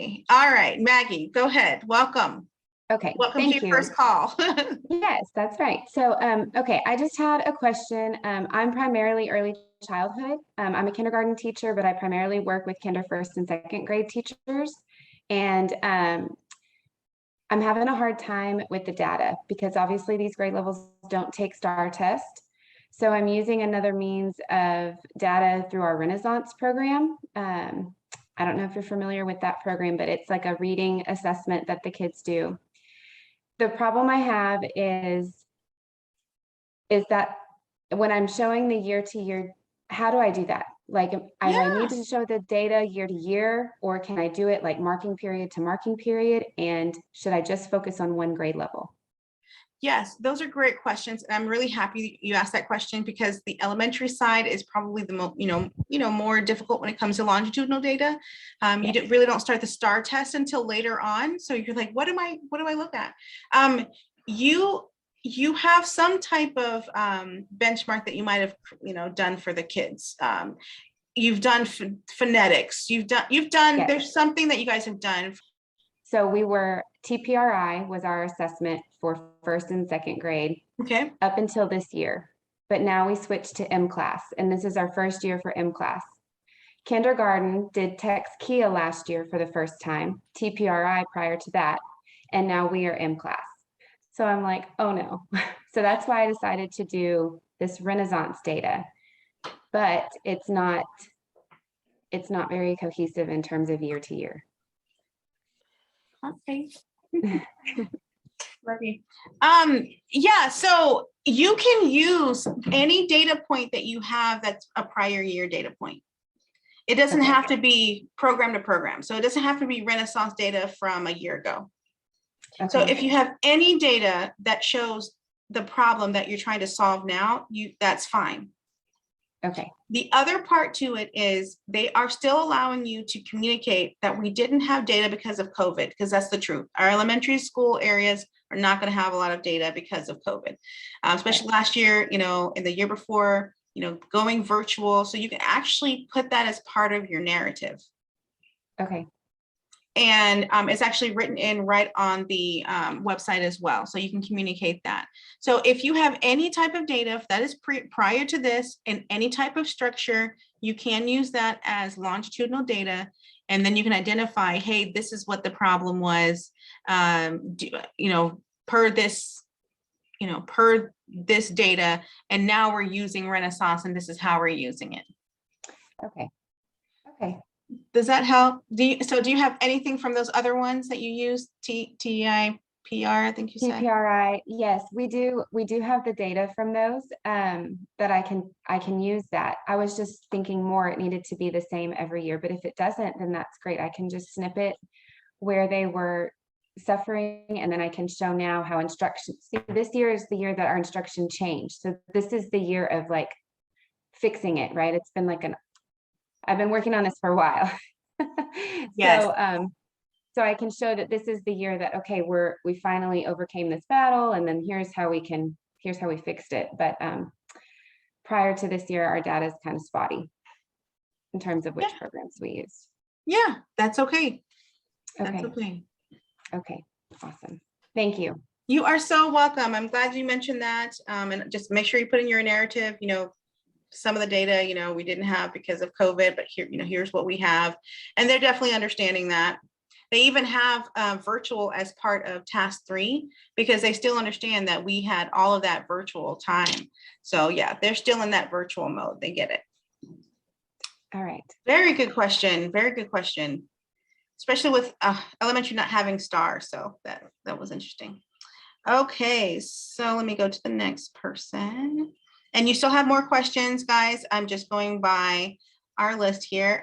Okay. All right, Maggie, go ahead. Welcome. Okay, Welcome to thank your you. first call. Yes, that's right. So, okay, I just had a question. I'm primarily early childhood. I'm a kindergarten teacher, but I primarily work with kinder first and second grade teachers. And I'm having a hard time with the data because obviously these grade levels don't take STAR test. So I'm using another means of data through our Renaissance program. I don't know if you're familiar with that program, but it's like a reading assessment that the kids do. The problem I have is that when I'm showing the year to year, how do I do that? Like, I need to show the data year to year, or can I do it like marking period to marking period? And should I just focus on one grade level? Yes, those are great questions. And I'm really happy you asked that question because the elementary side is probably the most, more difficult when it comes to longitudinal data. You really don't start the STAR test until later on. So you're like, what do I look at? You have some type of benchmark that you might have, done for the kids. You've done phonetics. You've done. Yes. There's something that you guys have done. So TPRI was our assessment for first and second grade. Okay. Up until this year, but now we switched to M class, and this is our first year for M class. Kindergarten did Text Kia last year for the first time, TPRI prior to that, and now we are M class. So I'm like, oh no. So that's why I decided to do this Renaissance data, but it's not very cohesive in terms of year to year. Okay. Yeah, so you can use any data point that you have that's a prior year data point. It doesn't have to be program to program. So it doesn't have to be Renaissance data from a year ago. Okay. So if you have any data that shows the problem that you're trying to solve now, that's fine. Okay. The other part to it is they are still allowing you to communicate that we didn't have data because of COVID, because that's the truth. Our elementary school areas are not going to have a lot of data because of COVID, especially last year, and the year before, going virtual. So you can actually put that as part of your narrative. Okay. And it's actually written in right on the website as well. So you can communicate that. So if you have any type of data, if that is prior to this in any type of structure, you can use that as longitudinal data. And then you can identify, hey, this is what the problem was, per this data. And now we're using Renaissance and this is how we're using it. Okay. Okay. Does that help? Do you have anything from those other ones that you use? TIPR, I think you said. TPRI, yes, we do. We do have the data from those that I can use that. I was just thinking more it needed to be the same every year, but if it doesn't, then that's great. I can just snip it where they were suffering, and then I can show now how instruction. See, this year is the year that our instruction changed. So this is the year of like fixing it, right? It's been like I've been working on this for a while. Yes. So I can show that this is the year that, okay, we finally overcame this battle, and then here's how we fixed it. But prior to this year, our data is kind of spotty in terms of which programs we use. Yeah, that's okay. Okay. That's okay. Okay, awesome. Thank you. You are so welcome. I'm glad you mentioned that. And just make sure you put in your narrative, some of the data, we didn't have because of COVID, but here, here's what we have. And they're definitely understanding that. They even have virtual as part of task 3 because they still understand that we had all of that virtual time. So yeah, they're still in that virtual mode. They get it. All right. Very good question. Very good question. Especially with elementary not having STAR. So that was interesting. Okay, so let me go to the next person. And you still have more questions, guys. I'm just going by our list here.